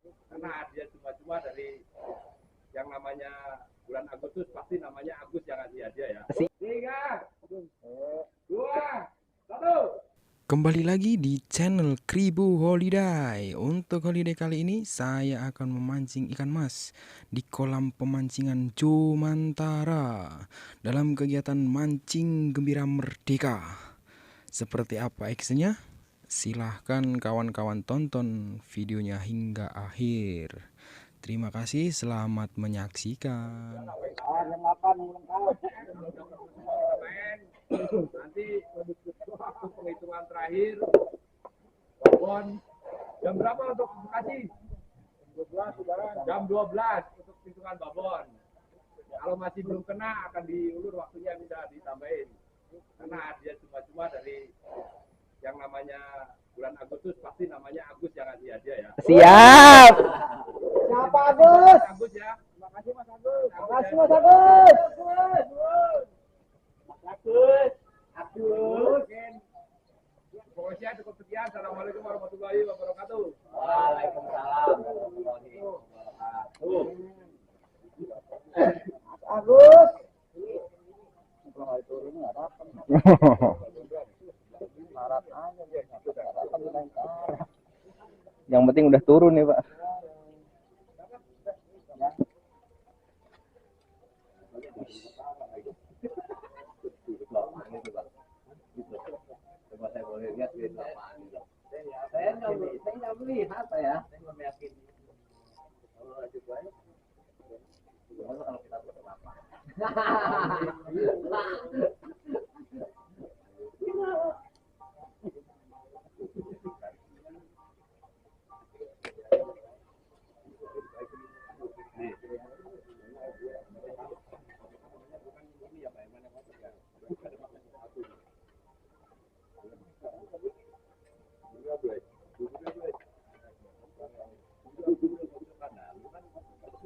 karena hadiah cuma-cuma dari yang namanya bulan Agustus, pasti namanya Agus yang ngasih hadiah ya. 3, 2, 1. Kembali lagi di channel Kribo Holiday. Untuk holiday kali ini saya akan memancing ikan mas di kolam pemancingan Jomantara dalam kegiatan mancing gembira merdeka. Seperti apa actionnya? Silahkan kawan-kawan tonton videonya hingga akhir. Terima kasih, selamat menyaksikan. Nanti waktu penghitungan terakhir babon jam berapa untuk kasih? Jam 12 untuk hitungan babon. Kalau masih belum kena akan diulur waktunya, bisa ditambahin. Karena hadiah cuma-cuma dari yang namanya bulan Agustus, pasti namanya Agus yang ngasih hadiah ya. Siap. Siapa Agus? Agus ya. Terima kasih Mas Agus. Terima kasih Mas Agus. Agus. Agus. Pokoknya cukup sekian. Assalamualaikum warahmatullahi wabarakatuh. Waalaikumsalam warahmatullahi wabarakatuh. Mas Agus. Yang penting udah turun nih Pak. Coba saya boleh lihat di lapangan itu. Saya nggak melihat ya. Saya belum yakin. Kalau lanjut banyak, gimana kalau kita tutup lapangan?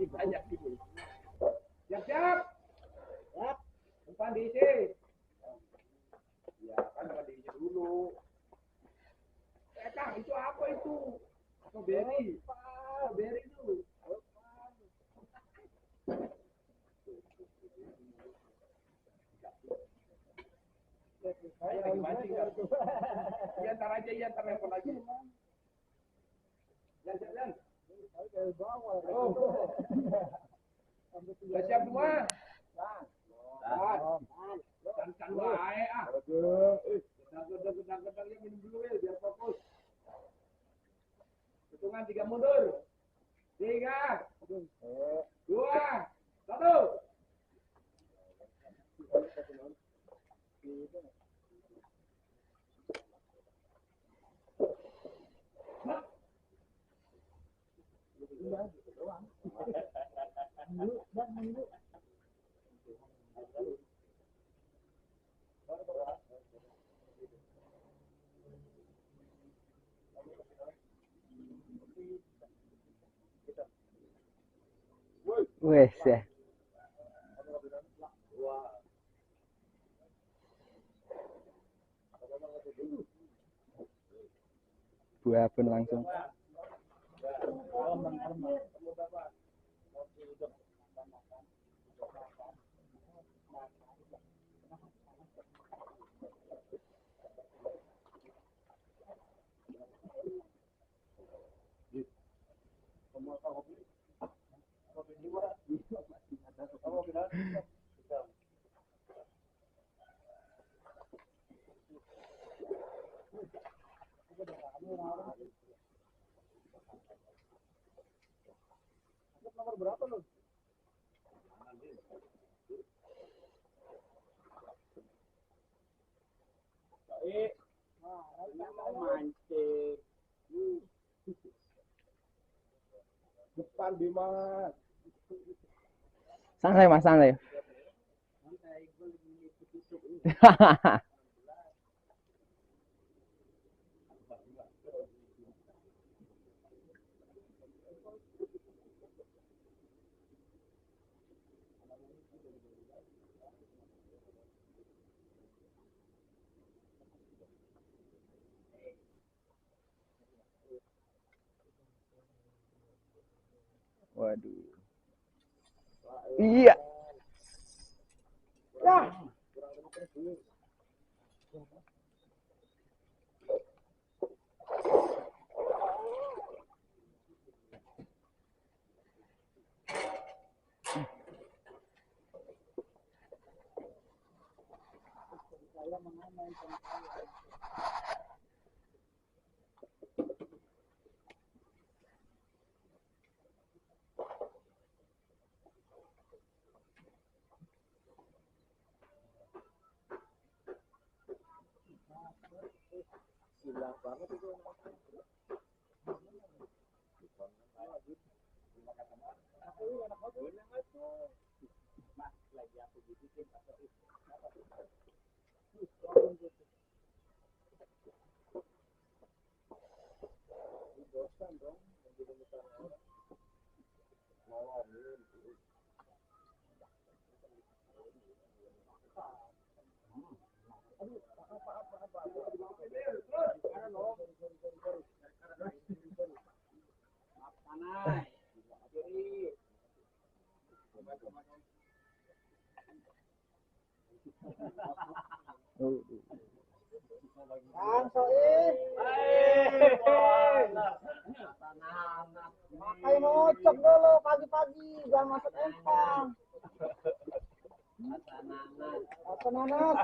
Banyak ini. Siap-siap. Siap. Umpan diisi. Ya kan akan diisi dulu. Kang, itu apa itu? Atau beri? Beri itu. Saya lagi mancing kan. Iya, ntar aja, iya, ntar telepon lagi. Jangan. Oh. Sudah siap semua? Can wae ah. Gedang-gedangnya minum dulu ya, biar fokus. Hitungan 3 mundur. 3, 2, 1. Wes ya. Buah pun langsung. Nomor berapa lu? Baik. Nah, mau mancing. Depan Dimas. Santai Mas, santai. Waduh. Iya. Ya. Gila banget itu. Kang Soib. Makanya ngocok dulu pagi-pagi, jangan masuk empang. Rasa nanas.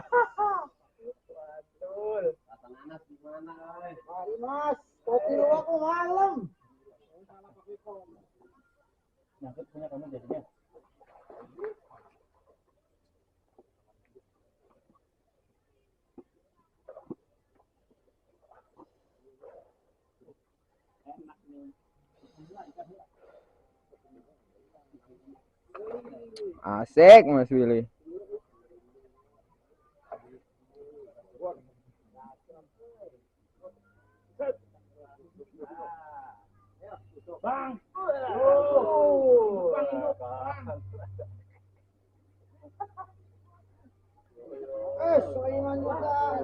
Betul. Rasa nanas gimana, Mari Mas, kopi lu aku malam. Nyangkut punya kamu jadinya. Asik Mas Willy. Bang. Soiman juga.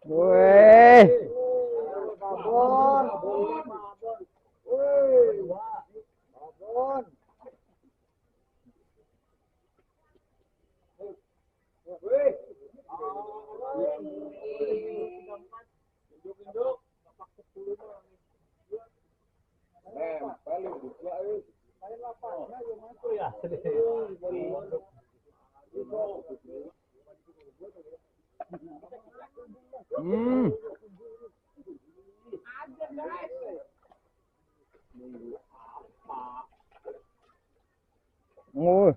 Woi. Babon. Woi. Babon. Woi. Induk. Paling juga paling lapasnya ya masuk ya. Oh.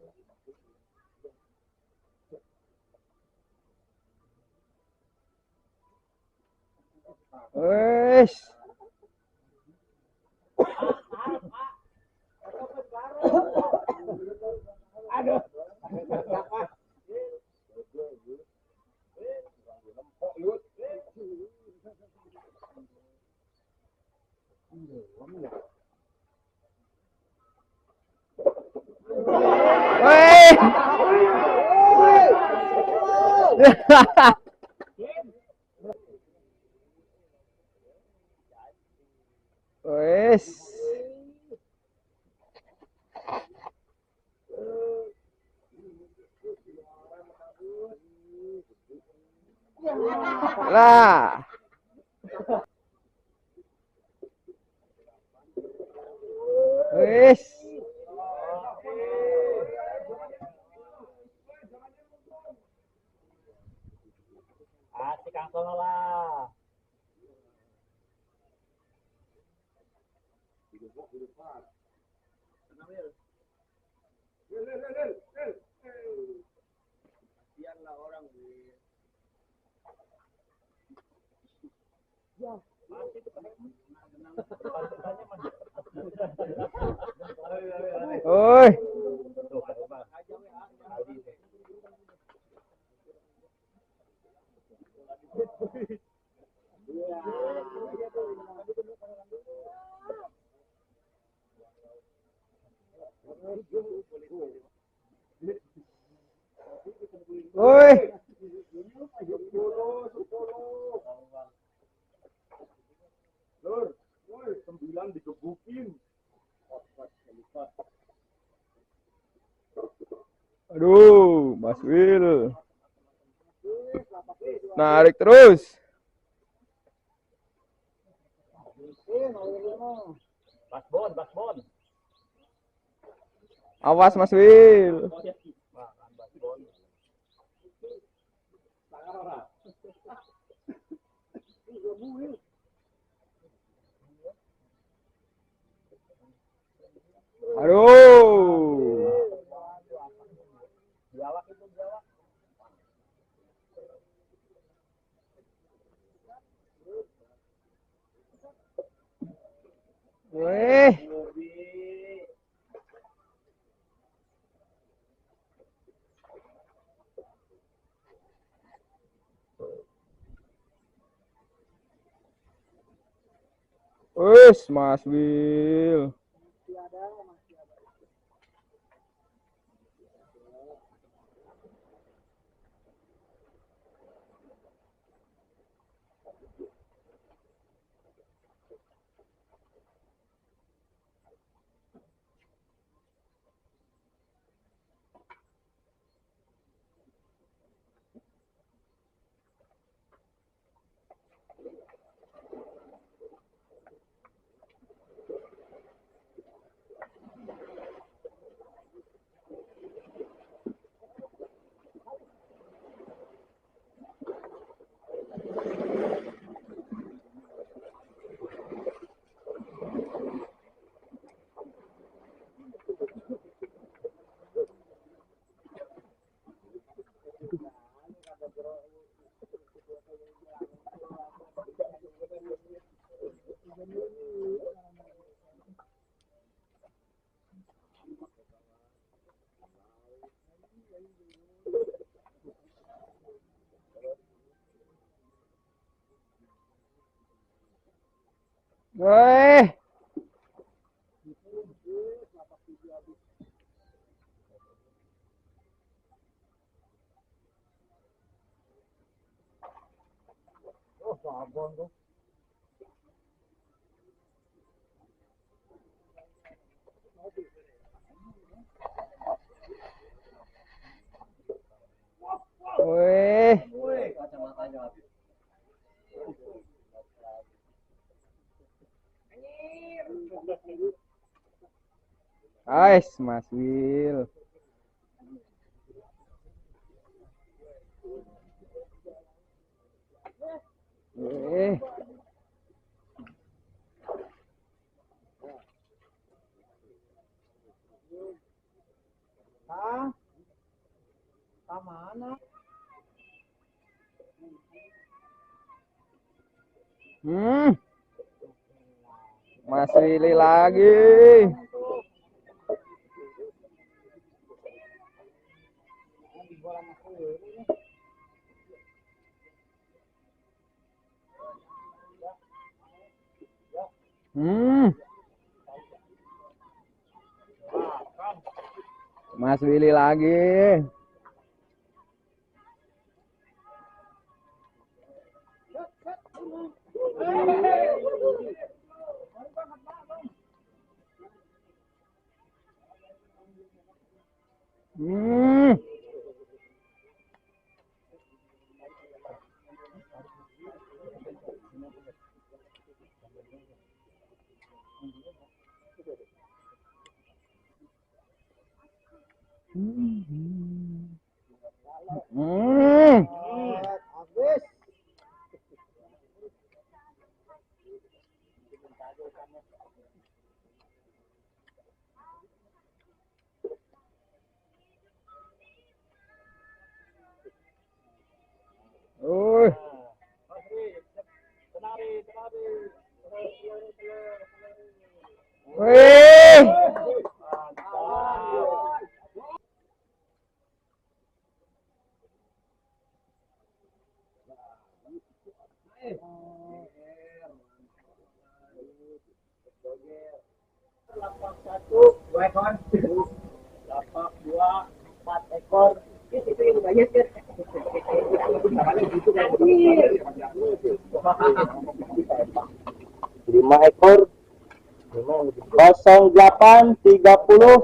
Wes. Aduh. Woi. Wes. Lah. Wes. Asik Kang Sono lah. Kasihanlah orang di Oi. Oi. Jangan digebukin. Aduh, Mas Will. Narik terus. Basbon. Awas Mas Will. Aduh. Weh. Wes, Mas Will. Weh. Weh. Kacamatanya habis. Ais, Mas Will. Weh. Mana? Mas Willy lagi. Mas Willy lagi. Habis. Wih. Lapak 1, 2 ekor. Lapak 2, 4 ekor. Itu yang banyak kan? Namanya gitu kan? 5 ekor. 0830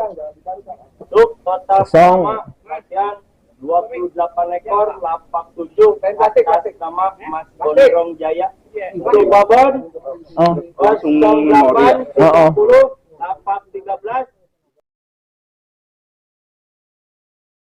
untuk total Kosong. sama latihan 28 ekor lapak 7 atas nama Mas Gondrong Jaya. Untuk babon Oh. 0830 lapak 13